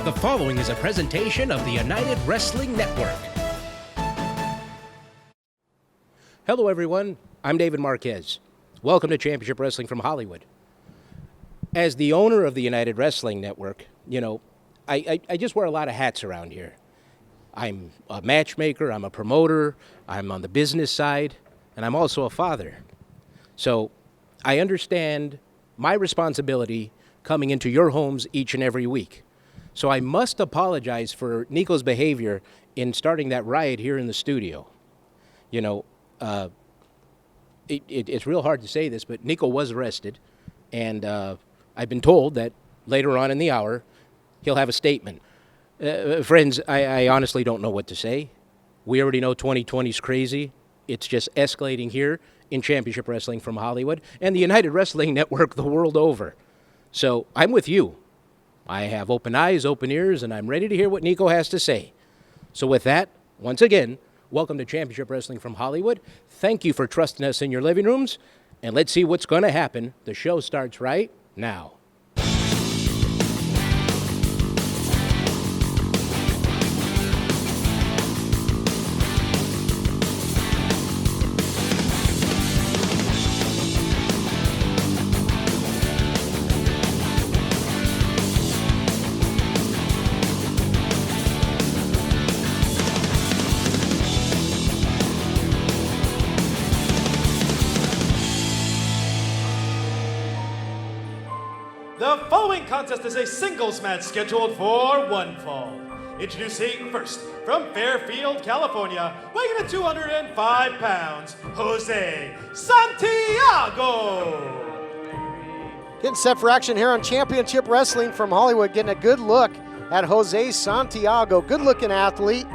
The following is a presentation of the United Wrestling Network. Hello, everyone. I'm David Marquez. Welcome to Championship Wrestling from Hollywood. As the owner of the United Wrestling Network, I just wear a lot of hats around here. I'm a matchmaker, I'm a promoter, I'm on the business side, and I'm also a father. So I understand my responsibility coming into your homes each and every week. So I must apologize for Niko's behavior in starting that riot here in the studio. It's real hard to say this, but Niko was arrested, and I've been told that later on in the hour, he'll have a statement. Friends, I honestly don't know what to say. We already know 2020 is crazy. It's just escalating here in Championship Wrestling from Hollywood and the United Wrestling Network the world over. So I'm with you. I have open eyes, open ears, and I'm ready to hear what Niko has to say. So with that, once again, welcome to Championship Wrestling from Hollywood. Thank you for trusting us in your living rooms, and let's see what's going to happen. The show starts right now. The following contest is a singles match scheduled for one fall. Introducing first, from Fairfield, California, weighing in at 205 pounds, Jose Santiago. Getting set for action here on Championship Wrestling from Hollywood, getting a good look at Jose Santiago. Good-looking athlete.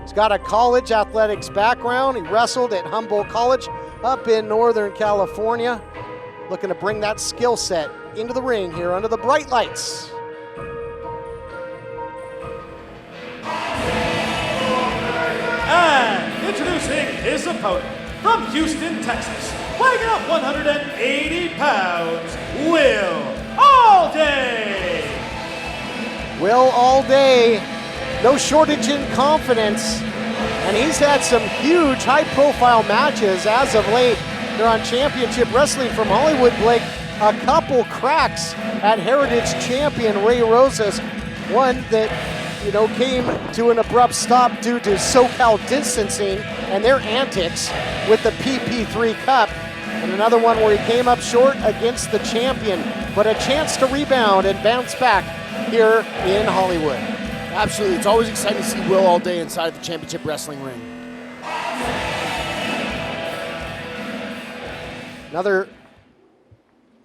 He's got a college athletics background. He wrestled at Humboldt College up in Northern California. Looking to bring that skill set into the ring here under the bright lights. And introducing his opponent from Houston, Texas, weighing in at 180 pounds, Will Allday. Will Allday, no shortage in confidence, and he's had some huge high-profile matches as of late. They're on Championship Wrestling from Hollywood, Blake. A couple cracks at Heritage champion Ray Rosas. One that, came to an abrupt stop due to SoCal distancing and their antics with the PP3 Cup. And another one where he came up short against the champion, but a chance to rebound and bounce back here in Hollywood. Absolutely. It's always exciting to see Will Allday inside of the Championship Wrestling ring. Another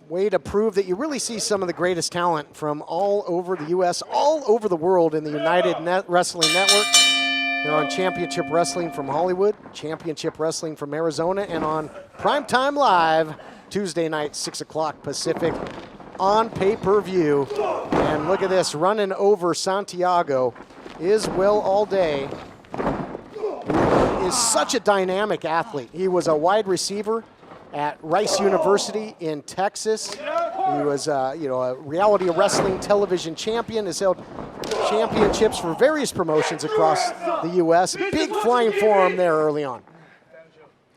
way to prove that you really see some of the greatest talent from all over the U.S., all over the world in the United Wrestling Network. They're on Championship Wrestling from Hollywood, Championship Wrestling from Arizona, and on Primetime Live, Tuesday night, 6 o'clock Pacific, on pay-per-view. And look at this, running over Santiago is Will Allday, who is such a dynamic athlete. He was a wide receiver at Rice University in Texas. He was, a reality wrestling television champion, has held championships for various promotions across the U.S. Big flying forearm there early on.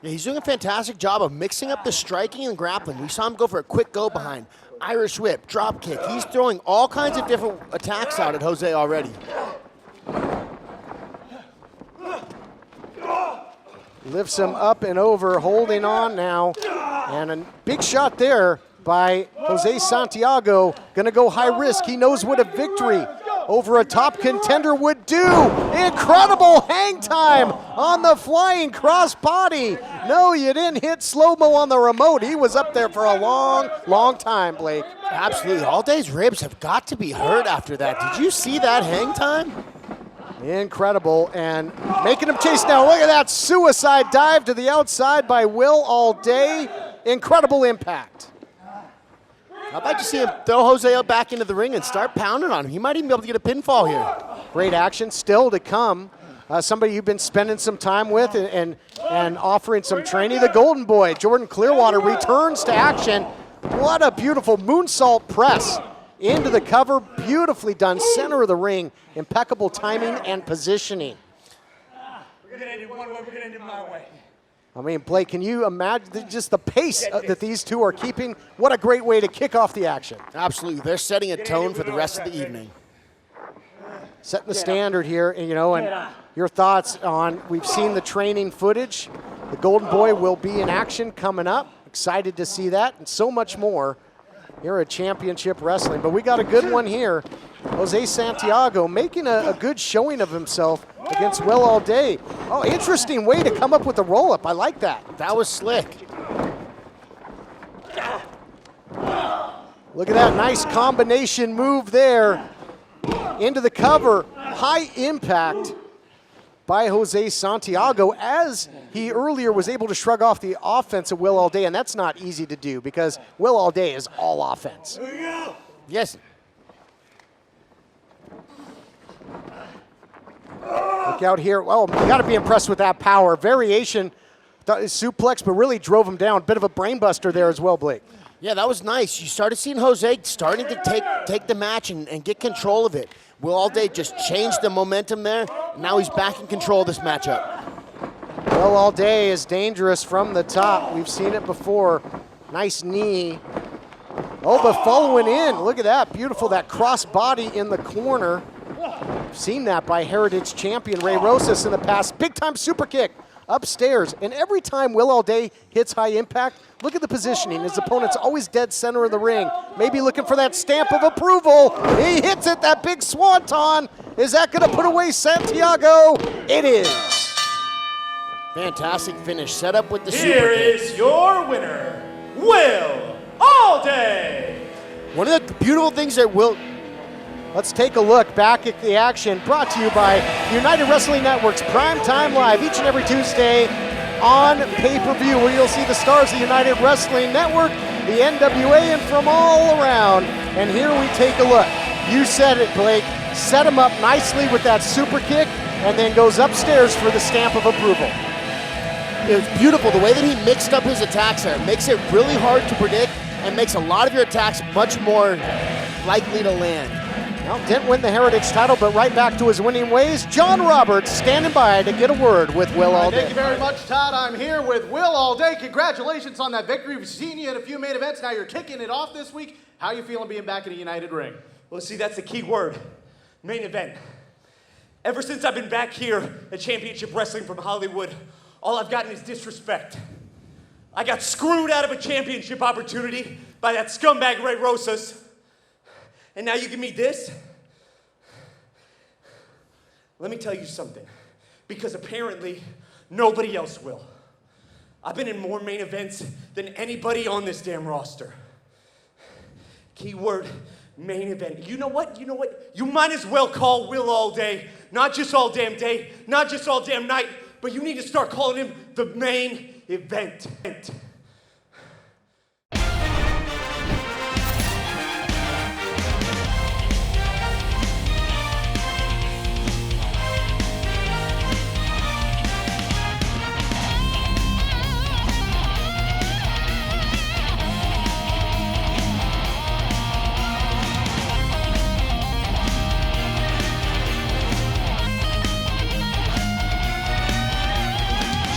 Yeah, he's doing a fantastic job of mixing up the striking and grappling. We saw him go for a quick go behind, Irish whip, drop kick. He's throwing all kinds of different attacks out at Jose already. Lifts him up and over, holding on now. And a big shot there by Jose Santiago. Gonna go high risk. He knows what a victory over a top contender would do. Incredible hang time on the flying cross body. No, you didn't hit slow-mo on the remote. He was up there for a long, long time, Blake. Absolutely. Allday's ribs have got to be hurt after that. Did you see that hang time? Incredible, and making him chase now. Look at that suicide dive to the outside by Will Allday. Incredible impact. I'd like to see him throw Jose back into the ring and start pounding on him. He might even be able to get a pinfall here. Great action still to come. Somebody you've been spending some time with and offering some training. The Golden Boy, Jordan Clearwater, returns to action. What a beautiful moonsault press into the cover, beautifully done, center of the ring, impeccable timing and positioning. We're gonna end it one way, we're gonna end it my way. I mean, Blake, can you imagine just the pace that these two are keeping? What a great way to kick off the action. Absolutely. They're setting a tone for the rest of the evening. Setting the standard here, and your thoughts on, we've seen the training footage. The Golden Boy will be in action coming up. Excited to see that and so much more here at Championship Wrestling. But we got a good one here. Jose Santiago making a good showing of himself against Will All Day. Oh, interesting way to come up with the roll-up. I like that. That was slick. Look at that nice combination move there. Into the cover. High impact by Jose Santiago, as he earlier was able to shrug off the offense of Will All Day, and that's not easy to do because Will All Day is all offense. Yes. Look out here. Oh, you got to be impressed with that power. Variation, suplex, but really drove him down. Bit of a brain buster there as well, Blake. Yeah, that was nice. You started seeing Jose starting to take the match and get control of it. Will All Day just changed the momentum there. Now he's back in control of this matchup. Will All Day is dangerous from the top. We've seen it before. Nice knee. Oh, but following in. Look at that. Beautiful. That cross body in the corner. Seen that by Heritage champion Ray Rosas in the past. Big time super kick upstairs. And every time Will All Day hits high impact, look at the positioning. His opponent's always dead center of the ring. Maybe looking for that stamp of approval. He hits it, that big swanton. Is that going to put away Santiago? It is. Fantastic finish. Set up with the super Here kick. is your winner, Will All Day. One of the beautiful things that Will... Let's take a look back at the action, brought to you by United Wrestling Network's Primetime Live each and every Tuesday on pay-per-view, where you'll see the stars of United Wrestling Network, the NWA, and from all around. And here we take a look. You said it, Blake. Set him up nicely with that super kick, and then goes upstairs for the stamp of approval. It was beautiful. The way that he mixed up his attacks there makes it really hard to predict and makes a lot of your attacks much more likely to land. Well, didn't win the Heritage title, but right back to his winning ways. John Roberts standing by to get a word with Will All Day. Thank you very much, Todd. I'm here with Will All Day. Congratulations on that victory. We've seen you in a few main events. Now you're kicking it off this week. How are you feeling being back in a United ring? Well, see, that's the key word. Main event. Ever since I've been back here at Championship Wrestling from Hollywood, all I've gotten is disrespect. I got screwed out of a championship opportunity by that scumbag Ray Rosas. And now you give me this? Let me tell you something. Because apparently, nobody else will. I've been in more main events than anybody on this damn roster. Keyword, main event. You know what? You might as well call Will All Day. Not just all damn day, not just all damn night, but you need to start calling him the main event.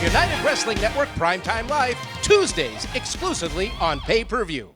United Wrestling Network Primetime Live, Tuesdays, exclusively on pay-per-view.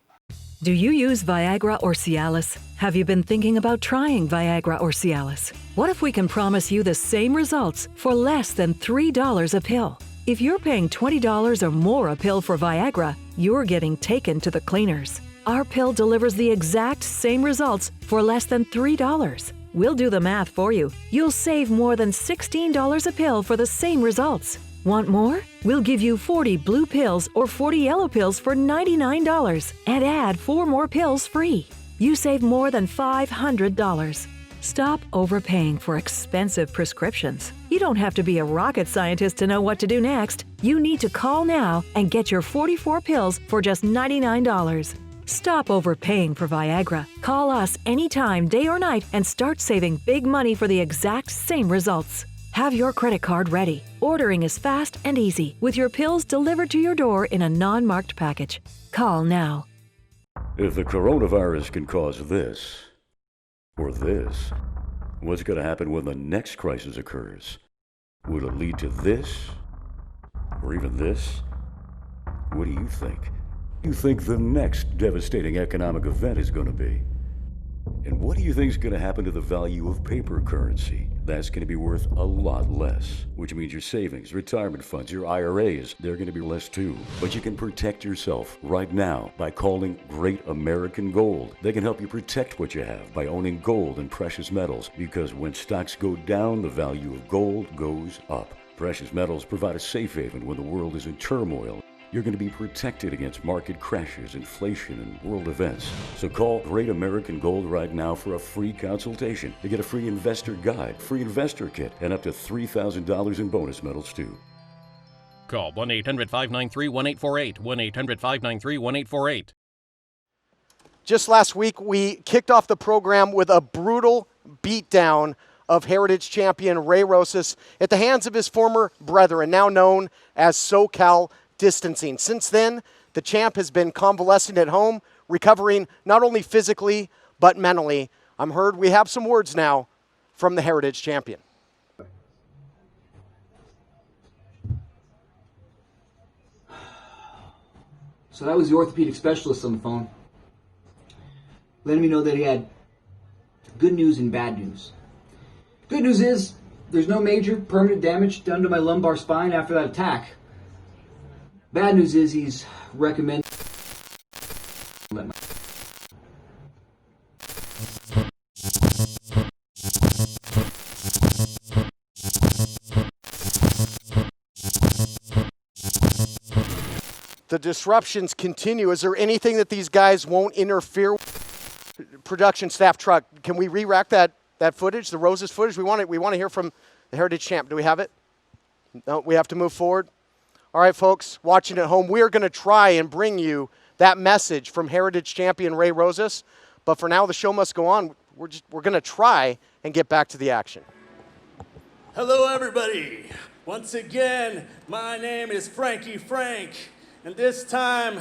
Do you use Viagra or Cialis? Have you been thinking about trying Viagra or Cialis? What if we can promise you the same results for less than $3 a pill? If you're paying $20 or more a pill for Viagra, you're getting taken to the cleaners. Our pill delivers the exact same results for less than $3. We'll do the math for you. You'll save more than $16 a pill for the same results. Want more? We'll give you 40 blue pills or 40 yellow pills for $99 and add 4 more pills free. You save more than $500. Stop overpaying for expensive prescriptions. You don't have to be a rocket scientist to know what to do next. You need to call now and get your 44 pills for just $99. Stop overpaying for Viagra. Call us anytime, day or night, and start saving big money for the exact same results. Have your credit card ready. Ordering is fast and easy, with your pills delivered to your door in a non-marked package. Call now. If the coronavirus can cause this, or this, what's going to happen when the next crisis occurs? Will it lead to this, or even this? What do you think? You think the next devastating economic event is going to be? And what do you think is going to happen to the value of paper currency? That's going to be worth a lot less, which means your savings, retirement funds, your IRAs, they're going to be less too. But you can protect yourself right now by calling Great American Gold. They can help you protect what you have by owning gold and precious metals, because when stocks go down, the value of gold goes up. Precious metals provide a safe haven when the world is in turmoil. You're going to be protected against market crashes, inflation, and world events. So call Great American Gold right now for a free consultation to get a free investor guide, free investor kit, and up to $3,000 in bonus metals too. Call 1-800-593-1848, 1-800-593-1848. Just last week, we kicked off the program with a brutal beatdown of Heritage champion Ray Rosas at the hands of his former brethren, now known as SoCal Distancing. Since then, the champ has been convalescing at home, recovering not only physically, but mentally. I'm heard we have some words now from the Heritage champion. So that was the orthopedic specialist on the phone, letting me know that he had good news and bad news. Good news is there's no major permanent damage done to my lumbar spine after that attack. Bad news is he's recommended. The disruptions continue. Is there anything that these guys won't interfere with? Production staff truck, can we re-rack that footage, the Roses footage? We want to hear from the Heritage champ. Do we have it? No, we have to move forward. All right, folks, watching at home, we are going to try and bring you that message from Heritage champion Ray Rosas. But for now, the show must go on. We're going to try and get back to the action. Hello, everybody. Once again, my name is Frankie Frank, and this time,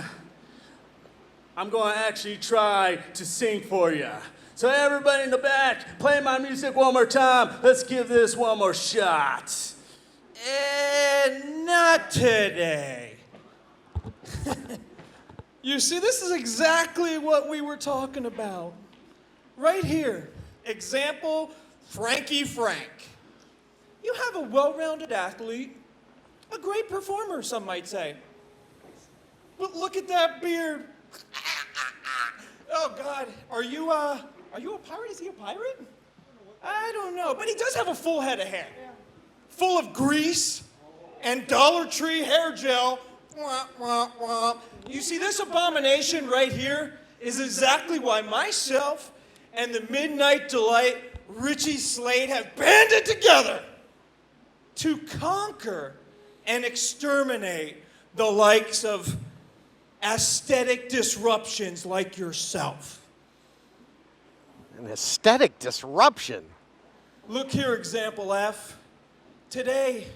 I'm going to actually try to sing for you. So everybody in the back, play my music one more time. Let's give this one more shot. And not today. You see, this is exactly what we were talking about. Right here. Example, Frankie Frank. You have a well-rounded athlete, a great performer, some might say. But look at that beard. Oh, God. Are you a pirate? Is he a pirate? I don't know. But he does have a full head of hair. Full of grease and Dollar Tree hair gel. Wah, wah, wah. You see, this abomination right here is exactly why myself and the Midnight Delight, Richie Slade, have banded together to conquer and exterminate the likes of aesthetic disruptions like yourself. An aesthetic disruption? Look here, example F. Today,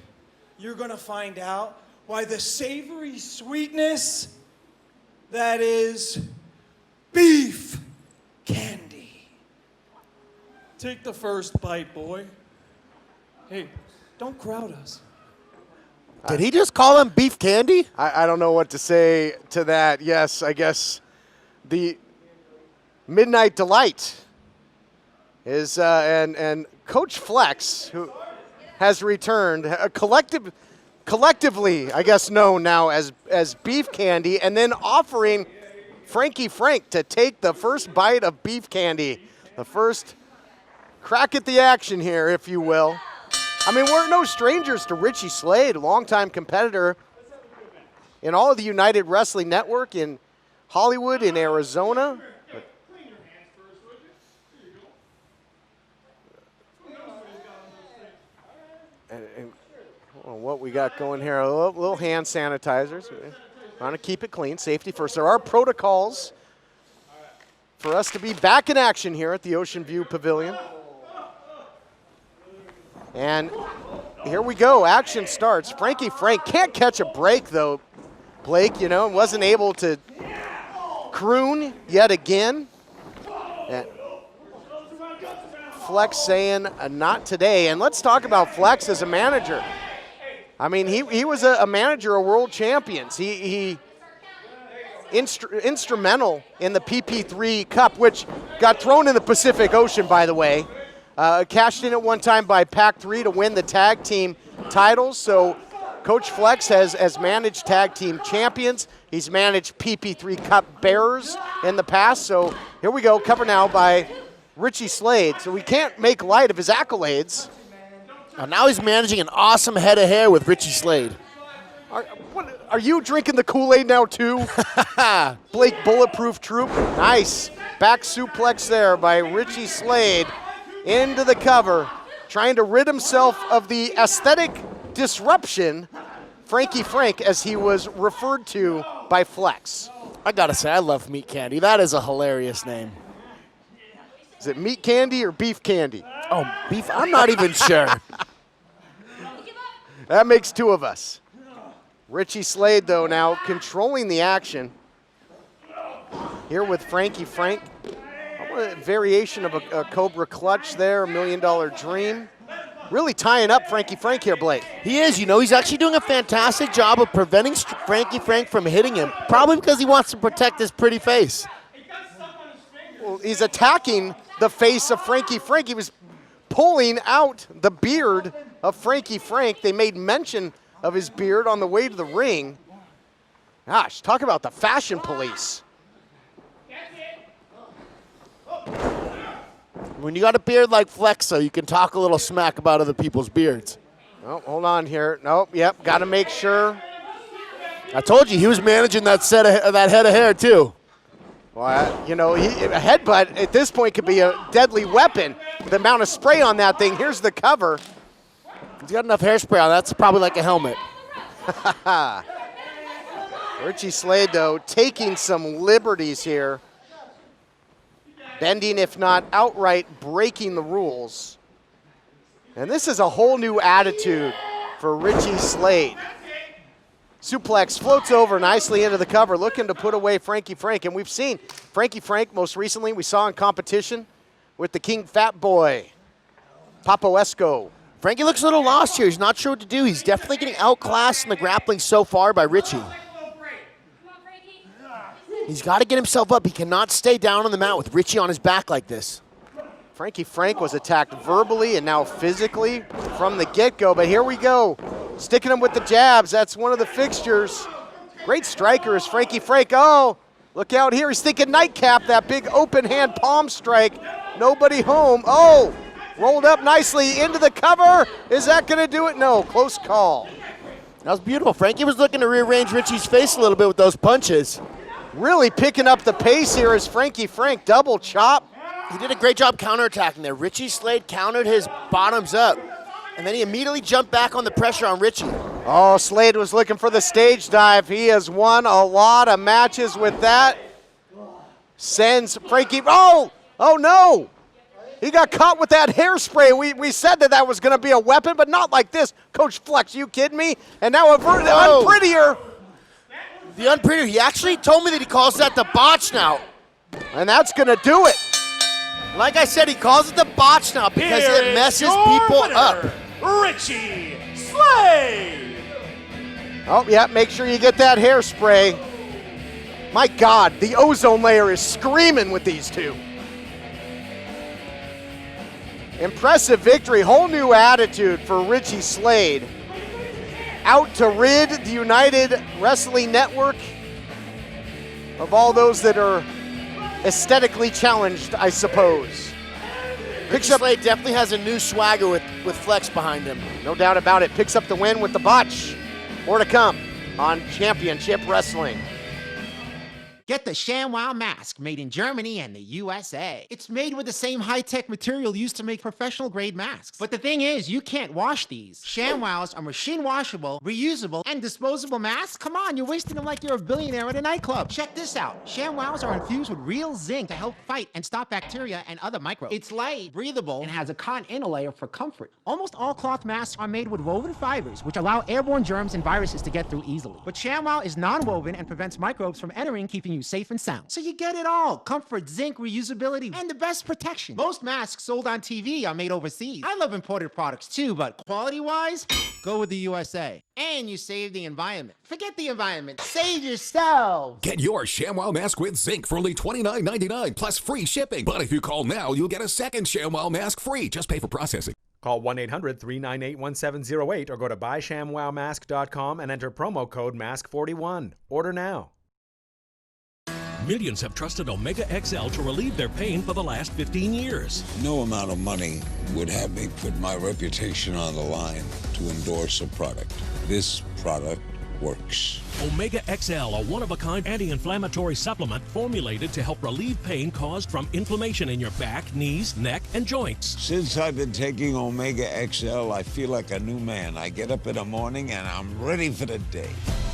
you're going to find out why the savory sweetness that is beef candy. Take the first bite, boy. Hey, don't crowd us. Did he just call him beef candy? I don't know what to say to that. Yes, I guess the Midnight Delight is, and Coach Flex, who has returned, collectively, I guess, known now as beef candy, and then offering Frankie Frank to take the first bite of beef candy, the first crack at the action here, if you will. I mean, we're no strangers to Richie Slade, longtime competitor in all of the United Wrestling Network in Hollywood, in Arizona. And what we got going here, a little hand sanitizers. Want to keep it clean, safety first. There are protocols for us to be back in action here at the Ocean View Pavilion. And here we go, action starts. Frankie Frank can't catch a break though, Blake, wasn't able to croon yet again. And Flex saying not today. And let's talk about Flex as a manager. I mean, he was a manager of world champions. He instrumental in the PP3 Cup, which got thrown in the Pacific Ocean, by the way. Cashed in at one time by Pac-3 to win the tag team titles. So Coach Flex has managed tag team champions. He's managed PP3 Cup bearers in the past. So here we go, cover now by Richie Slade. So we can't make light of his accolades. Now he's managing an awesome head of hair with Richie Slade. Are you drinking the Kool-Aid now too? Blake Bulletproof Troop. Nice. Back suplex there by Richie Slade into the cover, trying to rid himself of the aesthetic disruption, Frankie Frank, as he was referred to by Flex. I gotta say, I love Meat Candy. That is a hilarious name. Is it meat candy or beef candy? Oh, beef? I'm not even sure. That makes two of us. Richie Slade, though, now controlling the action. Here with Frankie Frank. A variation of a Cobra Clutch there, $1 Million Dream. Really tying up Frankie Frank here, Blake. He is. You know, he's actually doing a fantastic job of preventing Frankie Frank from hitting him, probably because he wants to protect his pretty face. Well, he's attacking the face of Frankie Frank. He was pulling out the beard of Frankie Frank. They made mention of his beard on the way to the ring. Gosh, talk about the fashion police. When you got a beard like Flex, so you can talk a little smack about other people's beards. Oh, hold on here. Nope, yep, got to make sure. I told you, he was managing that that head of hair, too. Well, you know, a headbutt at this point could be a deadly weapon. The amount of spray on that thing. Here's the cover. He's got enough hairspray on. That's probably like a helmet. Richie Slade, though, taking some liberties here. Bending, if not outright breaking the rules. And this is a whole new attitude for Richie Slade. Suplex floats over nicely into the cover, looking to put away Frankie Frank. And we've seen Frankie Frank most recently, we saw in competition with the King Fat Boy, Papo Esco. Frankie looks a little lost here. He's not sure what to do. He's definitely getting outclassed in the grappling so far by Richie. He's got to get himself up. He cannot stay down on the mat with Richie on his back like this. Frankie Frank was attacked verbally and now physically from the get-go, but here we go. Sticking him with the jabs. That's one of the fixtures. Great striker is Frankie Frank. Oh, look out here. He's thinking nightcap, that big open hand palm strike. Nobody home. Oh, rolled up nicely into the cover. Is that going to do it? No, close call. That was beautiful. Frankie was looking to rearrange Richie's face a little bit with those punches. Really picking up the pace here is Frankie Frank. Double chop. He did a great job counterattacking there. Richie Slade countered his bottoms up, and then he immediately jumped back on the pressure on Richie. Oh, Slade was looking for the stage dive. He has won a lot of matches with that. Sends Frankie, oh no! He got caught with that hairspray. We said that was going to be a weapon, but not like this. Coach Flex, you kidding me? And now unprettier. The unprettier, he actually told me that he calls that the botch now. And that's going to do it. Like I said, he calls it the botch now because it messes people up. Richie Slade! Oh, yeah, make sure you get that hairspray. My God, the ozone layer is screaming with these two. Impressive victory, whole new attitude for Richie Slade. Out to rid the United Wrestling Network of all those that are aesthetically challenged, I suppose. Richie Slade definitely has a new swagger with Flex behind him. No doubt about it. Picks up the win with the botch. More to come on Championship Wrestling. Get the ShamWow mask made in Germany and the USA. It's made with the same high-tech material used to make professional-grade masks. But the thing is, you can't wash these. ShamWows are machine-washable, reusable, and disposable masks. Come on, you're wasting them like you're a billionaire at a nightclub. Check this out. ShamWows are infused with real zinc to help fight and stop bacteria and other microbes. It's light, breathable, and has a cotton inner layer for comfort. Almost all cloth masks are made with woven fibers, which allow airborne germs and viruses to get through easily. But ShamWow is non-woven and prevents microbes from entering, keeping you you safe and sound. So you get it all. Comfort, zinc, reusability, and the best protection. Most masks sold on TV are made overseas. I love imported products too, but quality-wise, go with the USA. And you save the environment. Forget the environment. Save yourself. Get your ShamWow mask with zinc for only $29.99 plus free shipping. But if you call now, you'll get a second ShamWow mask free. Just pay for processing. Call 1-800-398-1708 or go to buyshamwowmask.com and enter promo code MASK41. Order now. Millions have trusted Omega XL to relieve their pain for the last 15 years. No amount of money would have me put my reputation on the line to endorse a product. This product works. Omega XL, a one-of-a-kind anti-inflammatory supplement formulated to help relieve pain caused from inflammation in your back, knees, neck, and joints. Since I've been taking Omega XL, I feel like a new man. I get up in the morning and I'm ready for the day.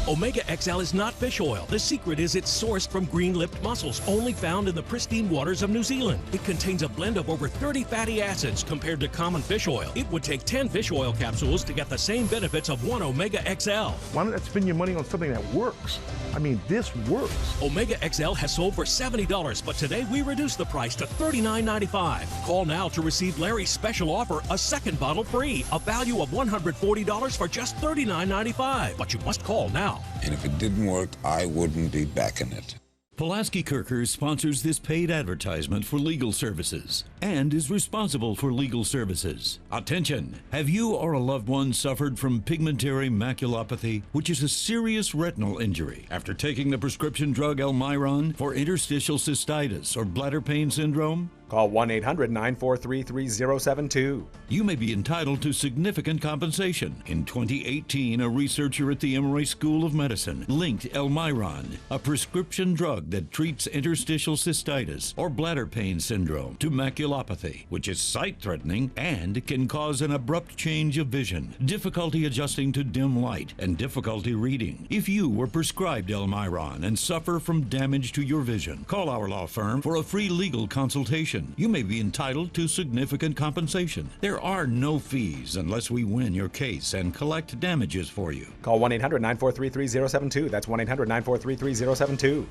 Omega XL is not fish oil. The secret is it's sourced from green-lipped mussels, only found in the pristine waters of New Zealand. It contains a blend of over 30 fatty acids compared to common fish oil. It would take 10 fish oil capsules to get the same benefits of one Omega XL. Why not spend your money on something that works? I mean, this works. Omega XL has sold for $70, but today we reduced the price to $39.95. Call now to receive Larry's special offer, a second bottle free, a value of $140 for just $39.95. But you must call now. And if it didn't work, I wouldn't be backing it. Pulaski Kirker sponsors this paid advertisement for legal services and is responsible for legal services. Attention! Have you or a loved one suffered from pigmentary maculopathy, which is a serious retinal injury, after taking the prescription drug Almiron for interstitial cystitis or bladder pain syndrome? Call 1-800-943-3072. You may be entitled to significant compensation. In 2018, a researcher at the Emory School of Medicine linked Almiron, a prescription drug that treats interstitial cystitis or bladder pain syndrome, to maculopathy, which is sight-threatening and can cause an abrupt change of vision, difficulty adjusting to dim light, and difficulty reading. If you were prescribed Almiron and suffer from damage to your vision, call our law firm for a free legal consultation. You may be entitled to significant compensation. There are no fees unless we win your case and collect damages for you. Call 1-800-943-3072. That's 1-800-943-3072.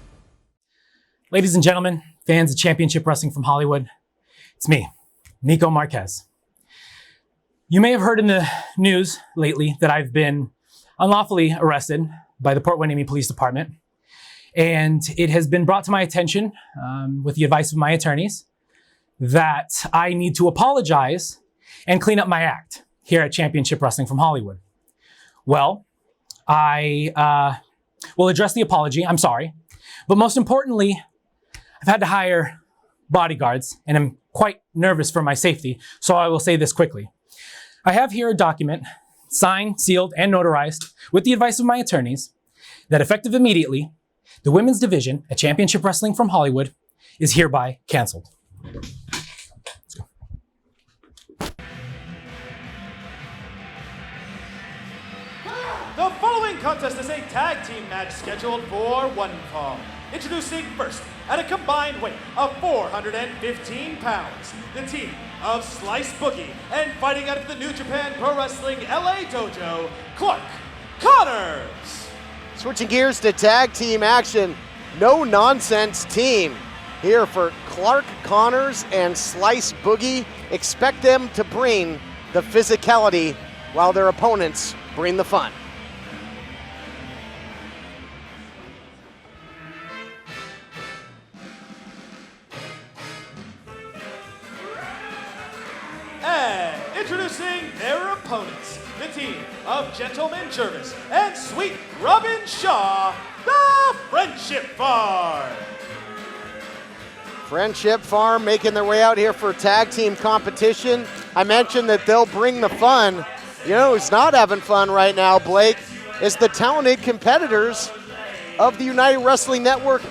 Ladies and gentlemen, fans of Championship Wrestling from Hollywood, it's me, Niko Marquez. You may have heard in the news lately that I've been unlawfully arrested by the Port Hueneme Police Department, and it has been brought to my attention, with the advice of my attorneys, that I need to apologize and clean up my act here at Championship Wrestling from Hollywood. Well, I will address the apology. I'm sorry. But most importantly, I've had to hire bodyguards, and I'm quite nervous for my safety, so I will say this quickly. I have here a document, signed, sealed, and notarized, with the advice of my attorneys, that effective immediately, the women's division at Championship Wrestling from Hollywood is hereby canceled. Let's go. The following contest is a tag team match scheduled for one fall. Introducing first, at a combined weight of 415 pounds, the team of Slice Boogie, and fighting out of the New Japan Pro Wrestling LA Dojo, Clark Connors. Switching gears to tag team action, no nonsense team. Here for Clark Connors and Slice Boogie. Expect them to bring the physicality while their opponents bring the fun. And introducing their opponents, the team of Gentleman Jervis and Sweet Robin Shaw, the Friendship Farm. Friendship Farm making their way out here for tag team competition. I mentioned that they'll bring the fun. You know who's not having fun right now, Blake, is the talented competitors of the United Wrestling Network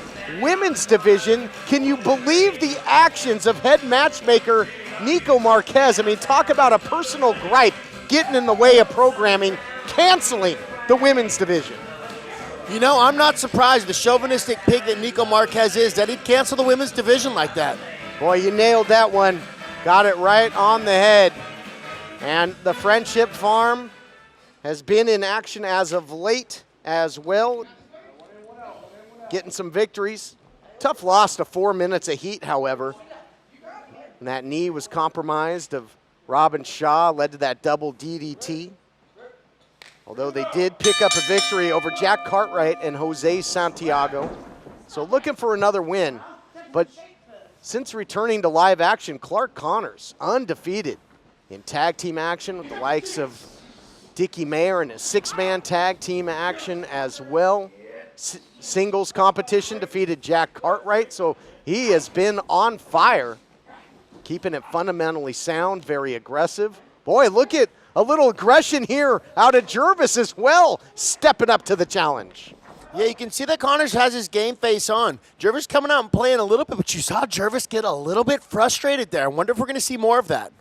Women's Division. Can you believe the actions of head matchmaker Niko Marquez? I mean, talk about a personal gripe getting in the way of programming, canceling the Women's Division. You know, I'm not surprised, the chauvinistic pig that Niko Marquez is, that he'd cancel the women's division like that. Boy, you nailed that one. Got it right on the head. And the Friendship Farm has been in action as of late as well, getting some victories. Tough loss to 4 minutes of heat, however. And that knee was compromised of Robin Shaw, led to that double DDT. Although they did pick up a victory over Jack Cartwright and Jose Santiago. So looking for another win. But since returning to live action, Clark Connors, undefeated in tag team action with the likes of Dickie Mayer in a 6-man tag team action as well. Singles competition, defeated Jack Cartwright, so he has been on fire, keeping it fundamentally sound, very aggressive. Boy, look at a little aggression here out of Jervis as well, stepping up to the challenge. Yeah, you can see that Connors has his game face on. Jervis coming out and playing a little bit, but you saw Jervis get a little bit frustrated there. I wonder if we're going to see more of that.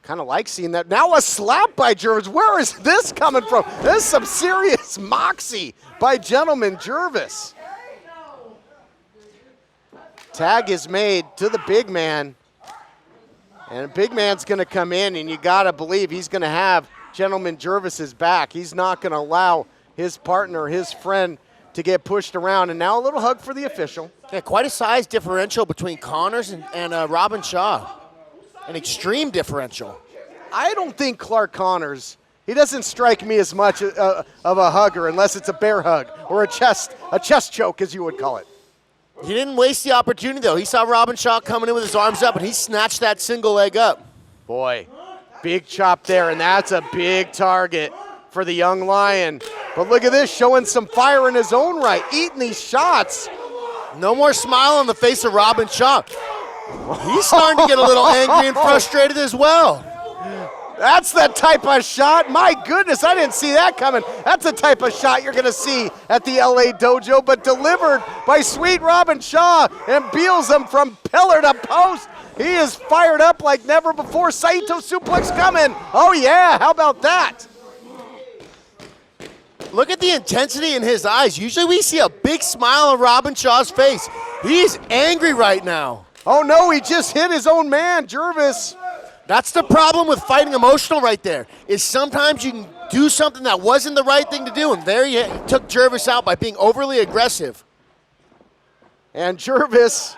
Kind of like seeing that. Now a slap by Jervis. Where is this coming from? This is some serious moxie by Gentleman Jervis. Tag is made to the big man. And the big man's going to come in, and you got to believe he's going to have Gentleman Jervis's back. He's not going to allow his partner, his friend, to get pushed around. And now a little hug for the official. Yeah, quite a size differential between Connors and Robin Shaw. An extreme differential. I don't think Clark Connors, he doesn't strike me as much of a hugger unless it's a bear hug or a chest choke, as you would call it. He didn't waste the opportunity, though. He saw Robin Shaw coming in with his arms up, and he snatched that single leg up. Boy, big chop there, and that's a big target for the young Lion. But look at this, showing some fire in his own right, eating these shots. No more smile on the face of Robin Shaw. He's starting to get a little angry and frustrated as well. That's the type of shot. My goodness, I didn't see that coming. That's the type of shot you're going to see at the LA Dojo, but delivered by sweet Robin Shaw and Beals him from pillar to post. He is fired up like never before. Saito suplex coming. Oh, yeah, how about that? Look at the intensity in his eyes. Usually we see a big smile on Robin Shaw's face. He's angry right now. Oh, no, he just hit his own man, Jervis. That's the problem with fighting emotional right there, is sometimes you can do something that wasn't the right thing to do, and there he took Jervis out by being overly aggressive. And Jervis,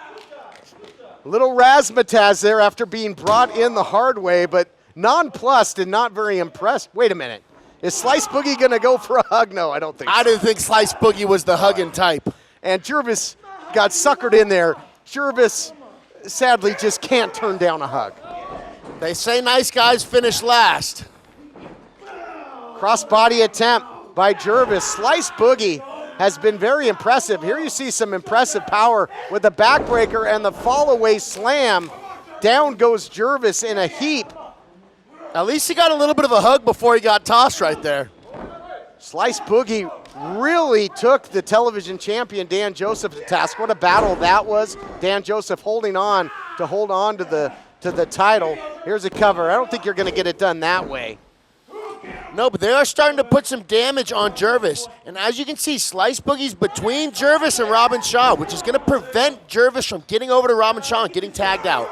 a little razzmatazz there after being brought in the hard way, but nonplussed and not very impressed. Wait a minute. Is Slice Boogie going to go for a hug? No, I don't think so. I didn't think Slice Boogie was the hugging type. And Jervis got suckered in there. Jervis sadly just can't turn down a hug. They say nice guys finish last. Crossbody attempt by Jervis. Slice Boogie has been very impressive. Here you see some impressive power with the backbreaker and the fall-away slam. Down goes Jervis in a heap. At least he got a little bit of a hug before he got tossed right there. Slice Boogie really took the television champion Dan Joseph to task. What a battle that was. Dan Joseph holding on to the title. Here's a cover. I don't think you're going to get it done that way. No, but they are starting to put some damage on Jervis. And as you can see, Slice Boogie's between Jervis and Robin Shaw, which is going to prevent Jervis from getting over to Robin Shaw and getting tagged out.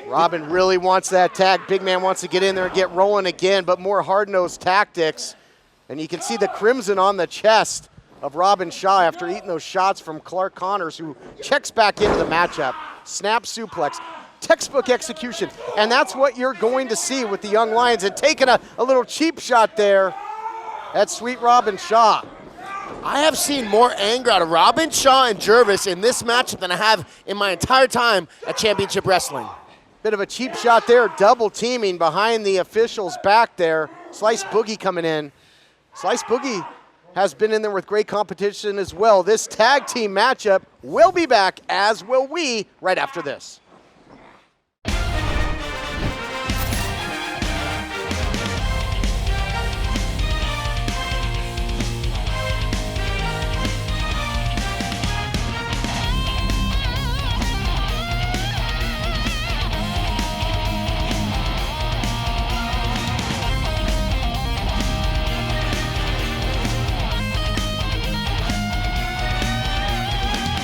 Robin really wants that tag. Big man wants to get in there and get rolling again, but more hard-nosed tactics. And you can see the crimson on the chest of Robin Shaw after eating those shots from Clark Connors, who checks back into the matchup. Snap suplex, textbook execution. And that's what you're going to see with the Young Lions. And taking a little cheap shot there at sweet Robin Shaw. I have seen more anger out of Robin Shaw and Jervis in this matchup than I have in my entire time at Championship Wrestling. Bit of a cheap shot there, double teaming behind the official's back there. Slice Boogie coming in. Slice Boogie has been in there with great competition as well. This tag team matchup will be back, as will we, right after this.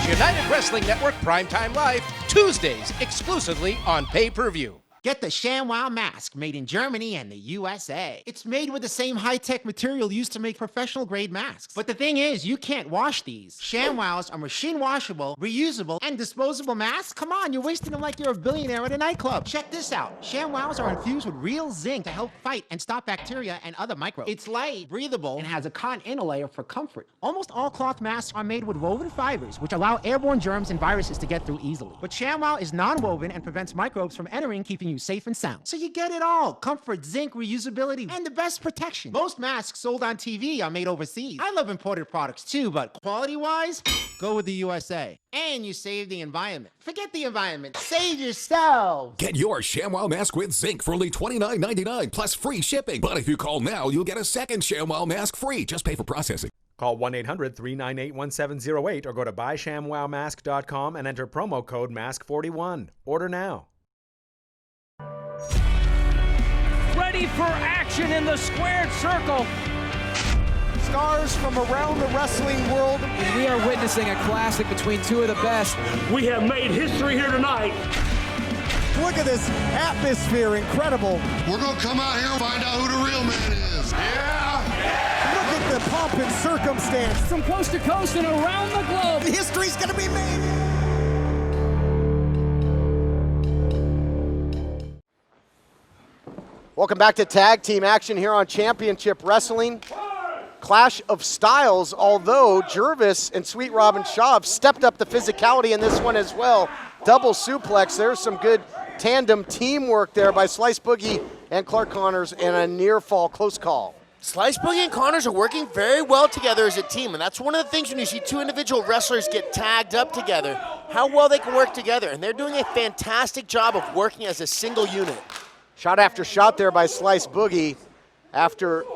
United Wrestling Network Primetime Live, Tuesdays exclusively on pay-per-view. Get the ShamWow mask made in Germany and the USA. It's made with the same high-tech material used to make professional-grade masks. But the thing is, you can't wash these. ShamWows are machine-washable, reusable, and disposable masks. Come on, you're wasting them like you're a billionaire at a nightclub. Check this out. ShamWows are infused with real zinc to help fight and stop bacteria and other microbes. It's light, breathable, and has a cotton inner layer for comfort. Almost all cloth masks are made with woven fibers, which allow airborne germs and viruses to get through easily. But ShamWow is non-woven and prevents microbes from entering, keeping you safe and sound. So you get it all. Comfort, zinc, reusability, and the best protection. Most masks sold on TV are made overseas. I love imported products too, but quality-wise, go with the USA. And you save the environment. Forget the environment. Save yourself. Get your ShamWow mask with zinc for only $29.99 plus free shipping. But if you call now, you'll get a second ShamWow mask free. Just pay for processing. Call 1-800-398-1708 or go to buyshamwowmask.com and enter promo code MASK41. Order now. Ready for action in the squared circle. Stars from around the wrestling world. And we are witnessing a classic between two of the best. We have made history here tonight. Look at this atmosphere, incredible. We're going to come out here and find out who the real man is. Yeah! Look at the pomp and circumstance. From coast to coast and around the globe. History's going to be made. Welcome back to tag team action here on Championship Wrestling. Clash of styles, although Jervis and Sweet Robin Shaw have stepped up the physicality in this one as well. Double suplex. There's some good tandem teamwork there by Slice Boogie and Clark Connors, and a near fall close call. Slice Boogie and Connors are working very well together as a team, and that's one of the things when you see two individual wrestlers get tagged up together, how well they can work together, and they're doing a fantastic job of working as a single unit. Shot after shot there by Slice Boogie after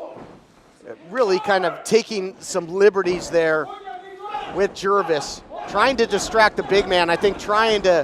really kind of taking some liberties there with Jervis, trying to distract the big man, I think trying to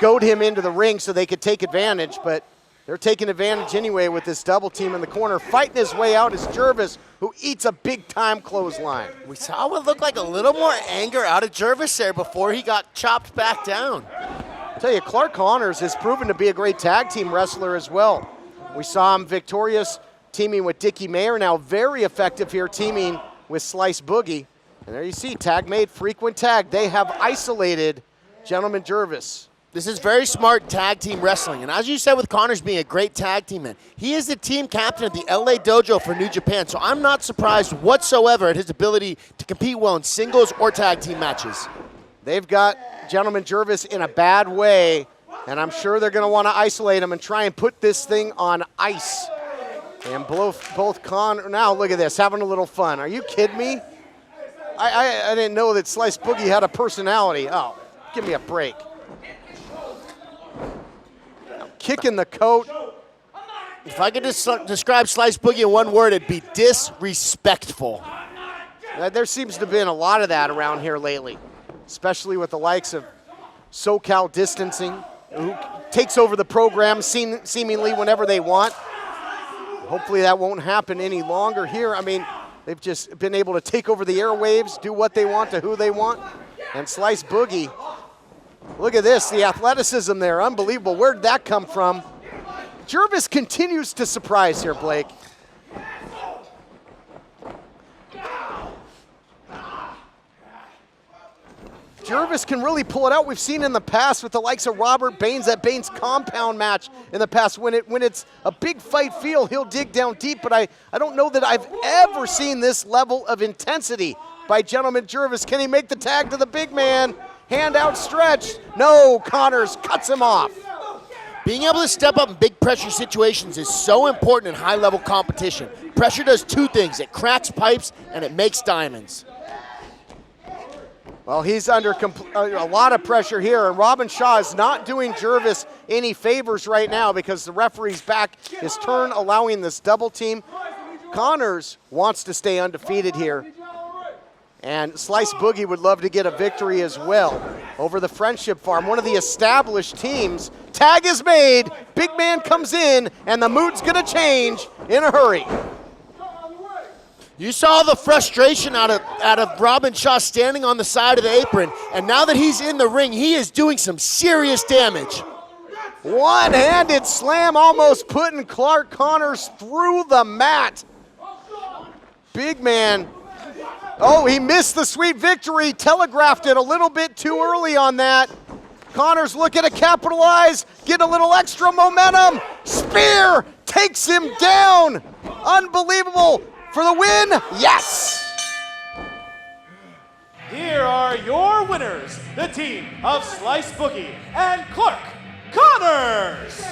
goad him into the ring so they could take advantage, but they're taking advantage anyway with this double team in the corner. Fighting his way out is Jervis, who eats a big-time clothesline. We saw what looked like a little more anger out of Jervis there before he got chopped back down. I tell you, Clark Connors has proven to be a great tag team wrestler as well. We saw him victorious teaming with Dickie Mayer, now very effective here teaming with Slice Boogie. And there you see, tag made, frequent tag. They have isolated Gentleman Jervis. This is very smart tag team wrestling. And as you said with Connors being a great tag team man, he is the team captain of the LA Dojo for New Japan. So I'm not surprised whatsoever at his ability to compete well in singles or tag team matches. They've got Gentleman Jervis in a bad way, and I'm sure they're going to want to isolate him and try and put this thing on ice. And both now look at this, having a little fun. Are you kidding me? I didn't know that Slice Boogie had a personality. Oh, give me a break. Kicking the coat. If I could describe Slice Boogie in one word, it'd be disrespectful. There seems to have been a lot of that around here lately, especially with the likes of SoCal Distancing, who takes over the program seemingly whenever they want. Hopefully that won't happen any longer here. I mean, they've just been able to take over the airwaves, do what they want to who they want. And Slice Boogie, look at this, the athleticism there, unbelievable. Where did that come from? Jervis continues to surprise here, Blake. Jervis can really pull it out. We've seen in the past with the likes of Robert Baines, that Baines compound match in the past. When it's a big fight feel, he'll dig down deep, but I don't know that I've ever seen this level of intensity by Gentleman Jervis. Can he make the tag to the big man? Hand outstretched. No, Connors cuts him off. Being able to step up in big pressure situations is so important in high-level competition. Pressure does two things. It cracks pipes and it makes diamonds. Well, he's under a lot of pressure here, and Robin Shaw is not doing Jervis any favors right now because the referee's back his turn, allowing this double team. Connors wants to stay undefeated here, and Slice Boogie would love to get a victory as well over the Friendship Farm, one of the established teams. Tag is made, big man comes in, and the mood's gonna change in a hurry. You saw the frustration out of Robin Shaw standing on the side of the apron, and now that he's in the ring, he is doing some serious damage. One-handed slam almost putting Clark Connors through the mat. Big man. Oh, he missed the sweet victory. Telegraphed it a little bit too early on that. Connors looking to capitalize, get a little extra momentum. Spear takes him down. Unbelievable for the win. Yes. Here are your winners, the team of Slice Boogie and Clark Connors.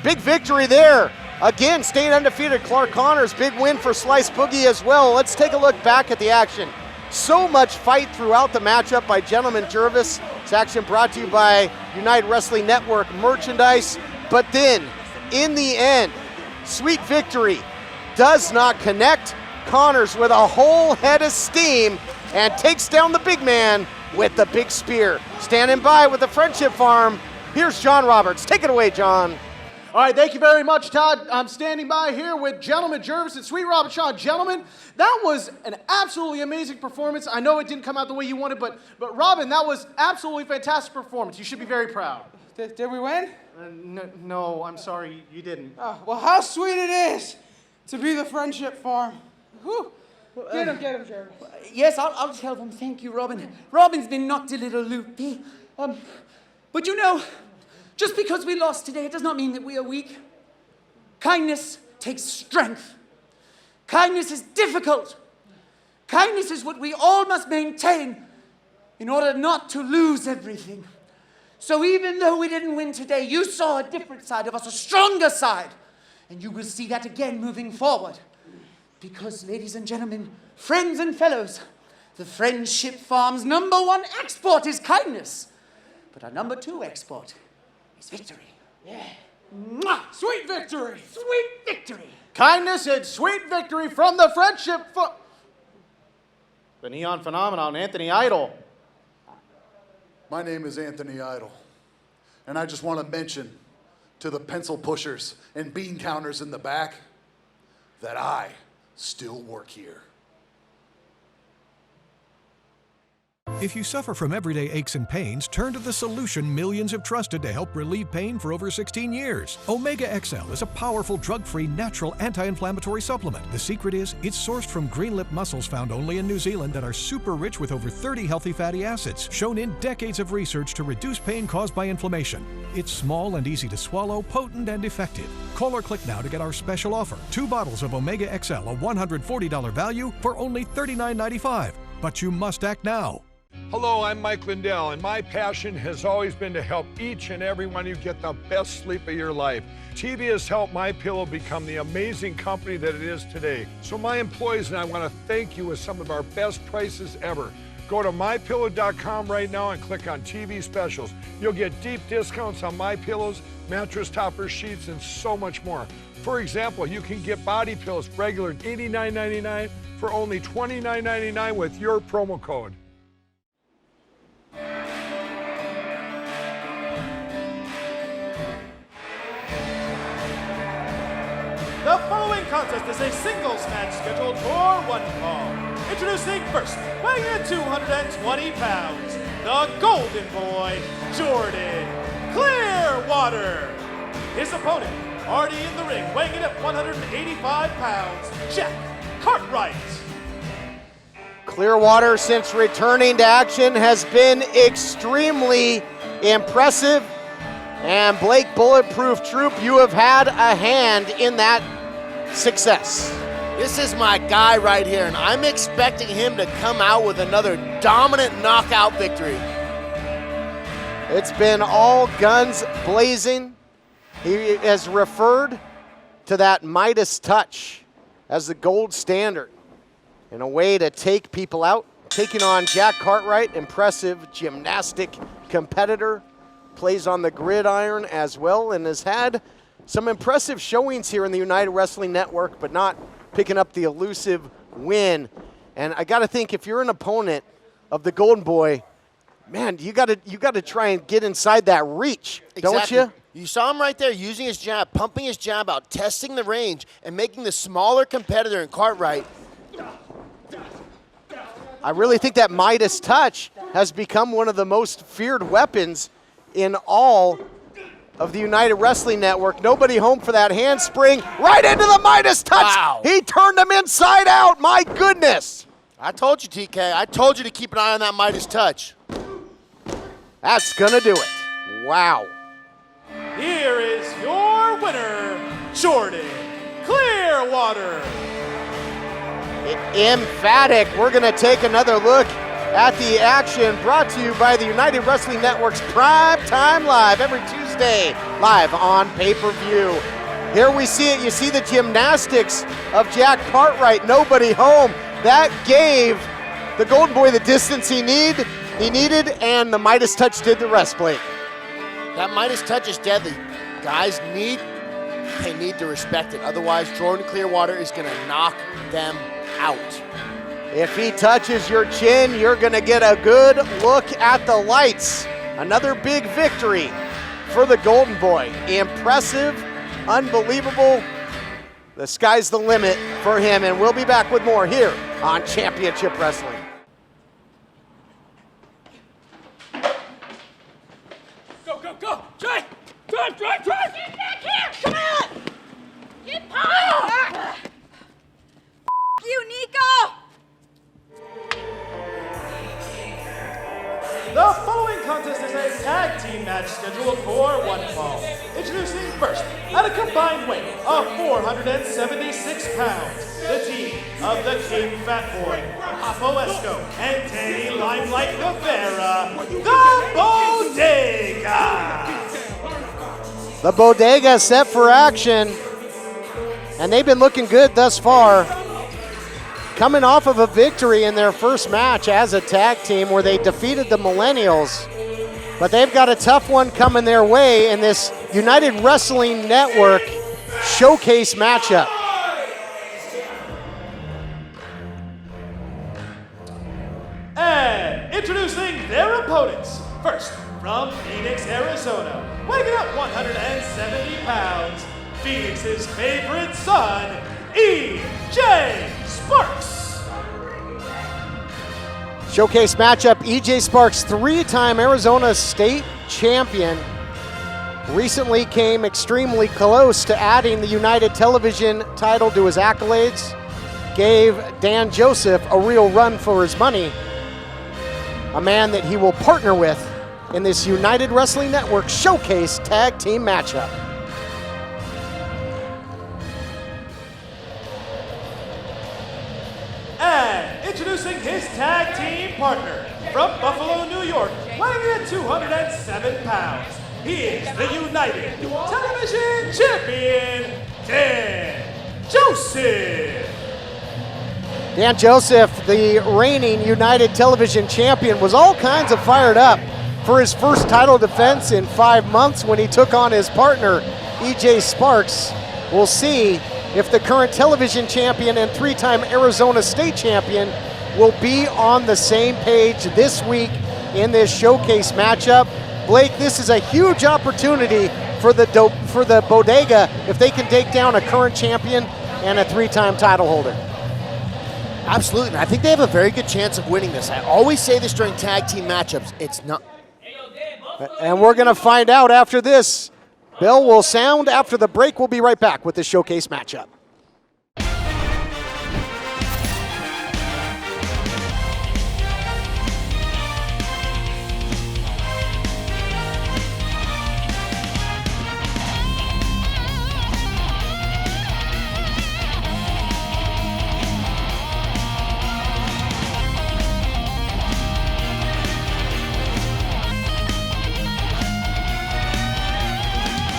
Big victory there. Again, staying undefeated, Clark Connors. Big win for Slice Boogie as well. Let's take a look back at the action. So much fight throughout the matchup by Gentleman Jervis. This action brought to you by United Wrestling Network merchandise. But then, in the end, sweet victory does not connect. Connors with a whole head of steam and takes down the big man with the big spear. Standing by with the Friendship Farm, here's John Roberts. Take it away, John. All right, thank you very much, Todd. I'm standing by here with Gentleman Jervis and Sweet Robert Shaw. Gentlemen, that was an absolutely amazing performance. I know it didn't come out the way you wanted, but Robin, that was absolutely fantastic performance. You should be very proud. Did we win? No, I'm sorry, you didn't. Oh, well, how sweet it is to be the Friendship Farm. Whew. Get him, Jervis. Yes, I'll tell them. Thank you, Robin. Robin's been knocked a little loopy. But you know, just because we lost today, it does not mean that we are weak. Kindness takes strength. Kindness is difficult. Kindness is what we all must maintain in order not to lose everything. So even though we didn't win today, you saw a different side of us, a stronger side. And you will see that again moving forward. Because, ladies and gentlemen, friends and fellows, the Friendship Farm's #1 export is kindness. But our #2 export is victory. Yeah. Mwah! Sweet victory. Sweet victory. Kindness and sweet victory from the Friendship Farm. The Neon Phenomenon, Anthony Idol. My name is Anthony Idol, and I just want to mention to the pencil pushers and bean counters in the back that I still work here. If you suffer from everyday aches and pains, turn to the solution millions have trusted to help relieve pain for over 16 years. Omega XL is a powerful drug-free natural anti-inflammatory supplement. The secret is it's sourced from green-lipped mussels found only in New Zealand that are super rich with over 30 healthy fatty acids, shown in decades of research to reduce pain caused by inflammation. It's small and easy to swallow, potent and effective. Call or click now to get our special offer. 2 bottles of Omega XL, a $140 value for only $39.95. But you must act now. Hello, I'm Mike Lindell, and my passion has always been to help each and every one of you get the best sleep of your life. TV has helped MyPillow become the amazing company that it is today. So my employees and I want to thank you with some of our best prices ever. Go to MyPillow.com right now and click on TV specials. You'll get deep discounts on MyPillows, mattress toppers, sheets, and so much more. For example, you can get body pillows regular $89.99 for only $29.99 with your promo code. The following contest is a singles match scheduled for 1 fall. Introducing first, weighing in at 220 pounds, the Golden Boy, Jordan Clearwater. His opponent, already in the ring, weighing in at 185 pounds, Jack Cartwright. Clearwater, since returning to action, has been extremely impressive. And Blake Bulletproof Troop, you have had a hand in that success. This is my guy right here, and I'm expecting him to come out with another dominant knockout victory. It's been all guns blazing. He has referred to that Midas touch as the gold standard in a way to take people out. Taking on Jack Cartwright, impressive gymnastic competitor. Plays on the gridiron as well and has had some impressive showings here in the United Wrestling Network, but not picking up the elusive win. And I got to think, if you're an opponent of the Golden Boy, man, you got to try and get inside that reach, don't you? You saw him right there using his jab, pumping his jab out, testing the range, and making the smaller competitor in Cartwright. I really think that Midas touch has become one of the most feared weapons in all of the United Wrestling Network. Nobody home for that handspring. Right into the Midas touch. Wow. He turned him inside out. My goodness. I told you, TK. I told you to keep an eye on that Midas touch. That's going to do it. Wow. Here is your winner, Jordan Clearwater. Emphatic. We're going to take another look at the action brought to you by the United Wrestling Network's Prime Time Live every Tuesday, live on pay-per-view. Here we see it. You see the gymnastics of Jack Cartwright. Nobody home. That gave the Golden Boy the distance he needed, and the Midas touch did the rest, Blake. That Midas touch is deadly. Guys need to respect it. Otherwise, Jordan Clearwater is going to knock them out. If he touches your chin, you're going to get a good look at the lights. Another big victory for the Golden Boy. Impressive, unbelievable. The sky's the limit for him, and we'll be back with more here on Championship Wrestling. Go, go, go! Drive! Drive, drive, drive! Get back here! Come on! Get back! You, Niko! The following contest is a tag team match scheduled for one fall. Introducing first, at a combined weight of 476 pounds, the team of the King Fat Boy, Papa Esco, and Danny Limelight Rivera, the Bodega. The Bodega set for action, and they've been looking good thus far. Coming off of a victory in their first match as a tag team where they defeated the Millennials. But they've got a tough one coming their way in this United Wrestling Network showcase matchup. And introducing their opponents. First, from Phoenix, Arizona, weighing at 170 pounds, Phoenix's favorite son, E.J. Sparks. Showcase matchup, E.J. Sparks, three-time Arizona State champion. Recently came extremely close to adding the United Television title to his accolades. Gave Dan Joseph a real run for his money. A man that he will partner with in this United Wrestling Network Showcase Tag Team matchup. And introducing his tag team partner, from Buffalo, New York, weighing at 207 pounds, he is the United Television Champion, Dan Joseph. Dan Joseph, the reigning United Television Champion, was all kinds of fired up for his first title defense in 5 months when he took on his partner, E.J. Sparks. We'll see if the current television champion and three-time Arizona State champion will be on the same page this week in this showcase matchup. Blake, this is a huge opportunity for the Bodega if they can take down a current champion and a three-time title holder. Absolutely, and I think they have a very good chance of winning this. I always say this during tag team matchups. It's not. And we're going to find out after this. Bell will sound after the break. We'll be right back with the showcase matchup.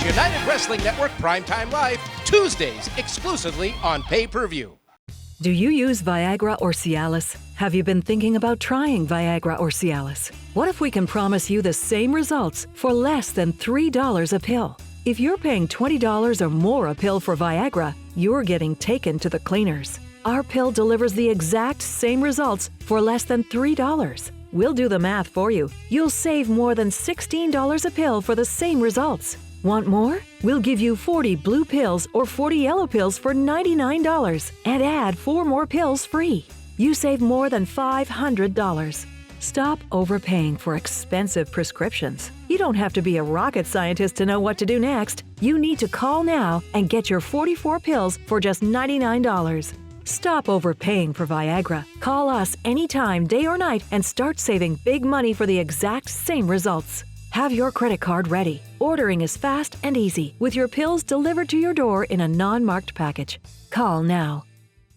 United Wrestling Network Primetime Live, Tuesdays, exclusively on pay-per-view. Do you use Viagra or Cialis? Have you been thinking about trying Viagra or Cialis? What if we can promise you the same results for less than $3 a pill? If you're paying $20 or more a pill for Viagra, you're getting taken to the cleaners. Our pill delivers the exact same results for less than $3. We'll do the math for you. You'll save more than $16 a pill for the same results. Want more? We'll give you 40 blue pills or 40 yellow pills for $99 and add 4 more pills free. You save more than $500. Stop overpaying for expensive prescriptions. You don't have to be a rocket scientist to know what to do next. You need to call now and get your 44 pills for just $99. Stop overpaying for Viagra. Call us anytime, day or night, and start saving big money for the exact same results. Have your credit card ready. Ordering is fast and easy, with your pills delivered to your door in a non-marked package. Call now.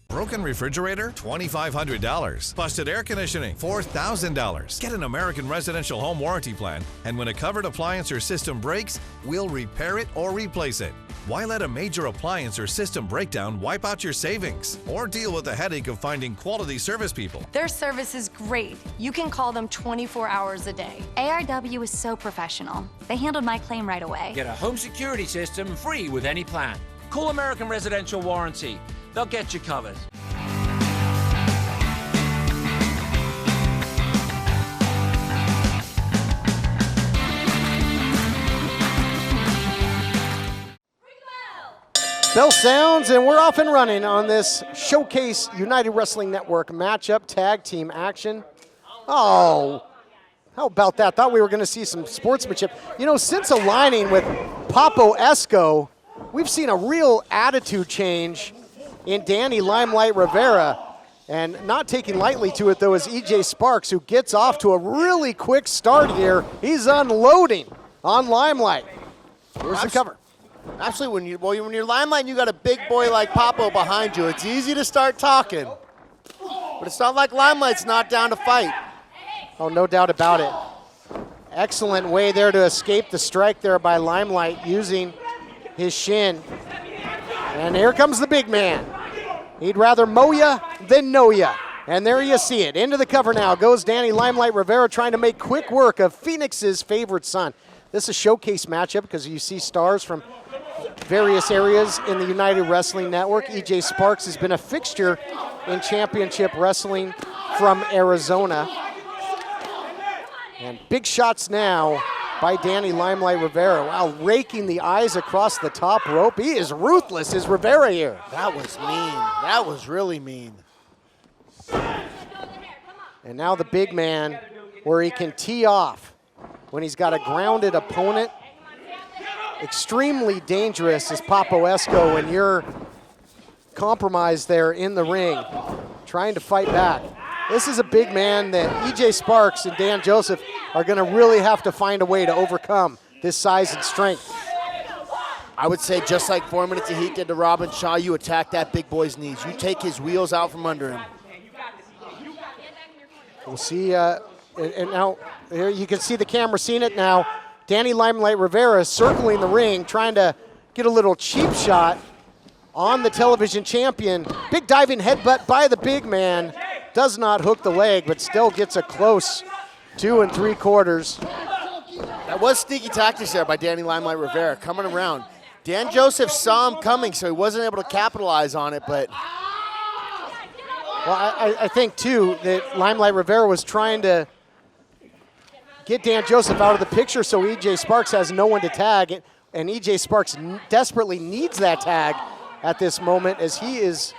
Broken refrigerator? $2,500. Busted air conditioning? $4,000. Get an American Residential Home Warranty Plan, and when a covered appliance or system breaks, we'll repair it or replace it. Why let a major appliance or system breakdown wipe out your savings? Or deal with the headache of finding quality service people? Their service is great. You can call them 24 hours a day. ARW is so professional. They handled my claim right away. Get a home security system free with any plan. Call American Residential Warranty. They'll get you covered. Bell sounds, and we're off and running on this Showcase United Wrestling Network matchup tag team action. Oh, how about that? Thought we were going to see some sportsmanship. You know, since aligning with Papo Esco, we've seen a real attitude change in Danny Limelight Rivera. And not taking lightly to it, though, is EJ Sparks, who gets off to a really quick start here. He's unloading on Limelight. Here's the cover. Absolutely, when you're Limelight and you got a big boy like Papo behind you, it's easy to start talking. But it's not like Limelight's not down to fight. Oh, no doubt about it. Excellent way there to escape the strike there by Limelight using his shin. And here comes the big man. He'd rather mow ya than know ya. And there you see it. Into the cover now goes Danny Limelight Rivera, trying to make quick work of Phoenix's favorite son. This is a showcase matchup because you see stars from various areas in the United Wrestling Network. EJ Sparks has been a fixture in Championship Wrestling from Arizona. And big shots now by Danny Limelight Rivera. Wow, raking the eyes across the top rope. He is ruthless, is Rivera here. That was mean. That was really mean. And now the big man, where he can tee off when he's got a grounded opponent. Extremely dangerous is Papo Esco when you're compromised there in the ring, trying to fight back. This is a big man that EJ Sparks and Dan Joseph are going to really have to find a way to overcome this size and strength. I would say just like 4 Minutes of Heat did to Robin Shaw, you attack that big boy's knees. You take his wheels out from under him. We'll see, and now here you can see the camera seeing it now. Danny Limelight Rivera circling the ring, trying to get a little cheap shot on the television champion. Big diving headbutt by the big man. Does not hook the leg, but still gets a close 2 3/4. That was sneaky tactics there by Danny Limelight Rivera, coming around. Dan Joseph saw him coming, so he wasn't able to capitalize on it, but... Well, I think, too, that Limelight Rivera was trying to get Dan Joseph out of the picture so EJ Sparks has no one to tag, and EJ Sparks desperately needs that tag at this moment as he is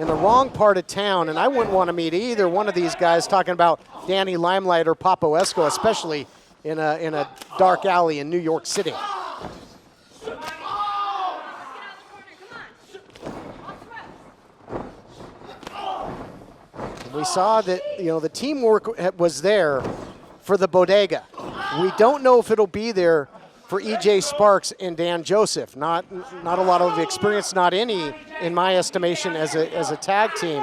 in the wrong part of town, and I wouldn't want to meet either one of these guys talking about Danny Limelight or Papo Esco, especially in a dark alley in New York City. We saw that, you know, the teamwork was there for the bodega. We don't know if it'll be there for EJ Sparks and Dan Joseph. Not a lot of experience, not any, in my estimation, as a tag team.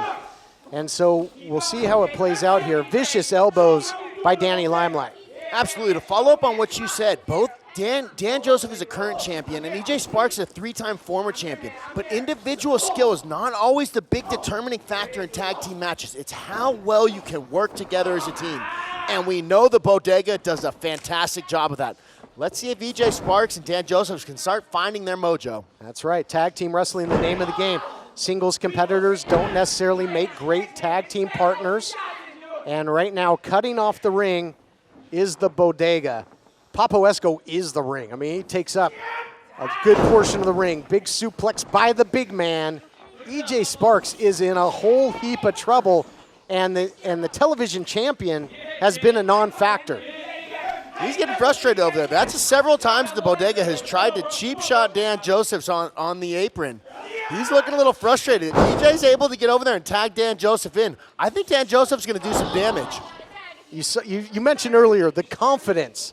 And so we'll see how it plays out here. Vicious elbows by Danny Limelight. Absolutely. To follow up on what you said, both Dan Joseph is a current champion, and EJ Sparks is a 3-time former champion. But individual skill is not always the big determining factor in tag team matches. It's how well you can work together as a team. And we know the bodega does a fantastic job of that. Let's see if EJ Sparks and Dan Joseph can start finding their mojo. That's right. Tag team wrestling, the name of the game. Singles competitors don't necessarily make great tag team partners. And right now, cutting off the ring is the bodega. Papo Esco is the ring. I mean, he takes up a good portion of the ring. Big suplex by the big man. EJ Sparks is in a whole heap of trouble. And the television champion has been a non-factor. He's getting frustrated over there. That's several times the Bodega has tried to cheap shot Dan Josephs on the apron. He's looking a little frustrated. EJ's able to get over there and tag Dan Joseph in. I think Dan Joseph's going to do some damage. You mentioned earlier the confidence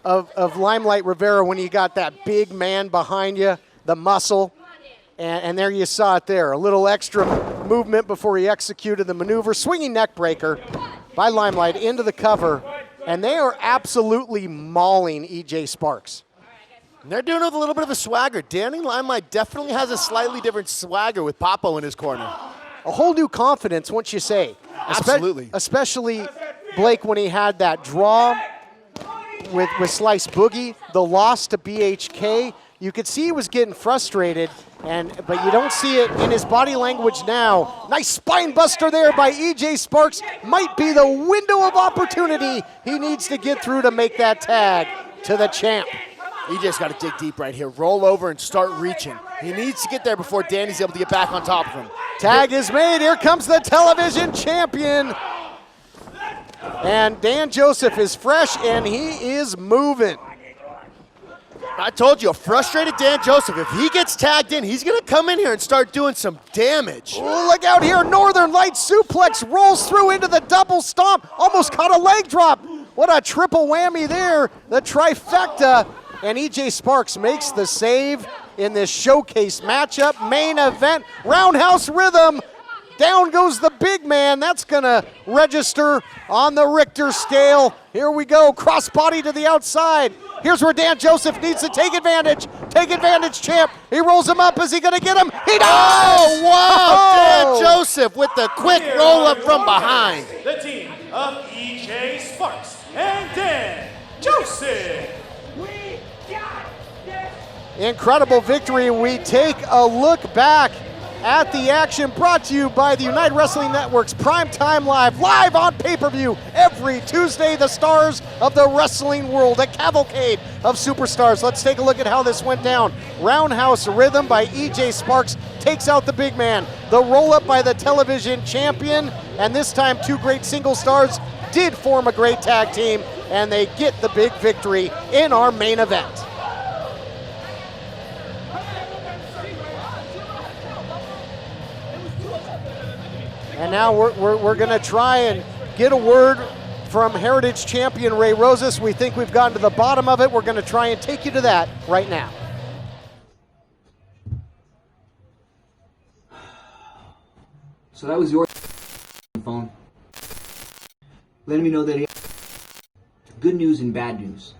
of Limelight Rivera when you got that big man behind you, the muscle, and there you saw it there. A little extra movement before he executed the maneuver. Swinging neck breaker by Limelight into the cover, and they are absolutely mauling EJ Sparks. And they're doing it with a little bit of a swagger. Danny Limelight definitely has a slightly different swagger with Papo in his corner. A whole new confidence, once you say. Absolutely. Especially Blake when he had that draw with Slice Boogie, the loss to BHK. You could see he was getting frustrated, but you don't see it in his body language now. Nice spine buster there by EJ Sparks. Might be the window of opportunity he needs to get through to make that tag to the champ. EJ's got to dig deep right here. Roll over and start reaching. He needs to get there before Danny's able to get back on top of him. Tag is made. Here comes the television champion. And Dan Joseph is fresh, and he is moving. I told you, a frustrated Dan Joseph, if he gets tagged in, he's going to come in here and start doing some damage. Oh, look out here. Northern Light suplex rolls through into the double stomp. Almost caught a leg drop. What a triple whammy there. The trifecta. And EJ Sparks makes the save in this showcase matchup. Main event, roundhouse rhythm. Down goes the big man. That's going to register on the Richter scale. Here we go. Crossbody to the outside. Here's where Dan Joseph needs to take advantage. Take advantage, champ. He rolls him up. Is he going to get him? He does! Oh, wow! Dan Joseph with the quick roll-up from behind. The team of EJ Sparks and Dan Joseph. Incredible victory. We take a look back at the action, brought to you by the United Wrestling Network's Primetime live on pay-per-view every Tuesday. The stars of the wrestling world, a cavalcade of superstars. Let's take a look at how this went down. Roundhouse rhythm by EJ Sparks takes out the big man. The roll-up by the television champion, and this time two great single stars did form a great tag team, and they get the big victory in our main event. And now we're going to try and get a word from Heritage Champion Ray Rosas. We think we've gotten to the bottom of it. We're going to try and take you to that right now. So that was your phone, letting me know that he had good news and bad news.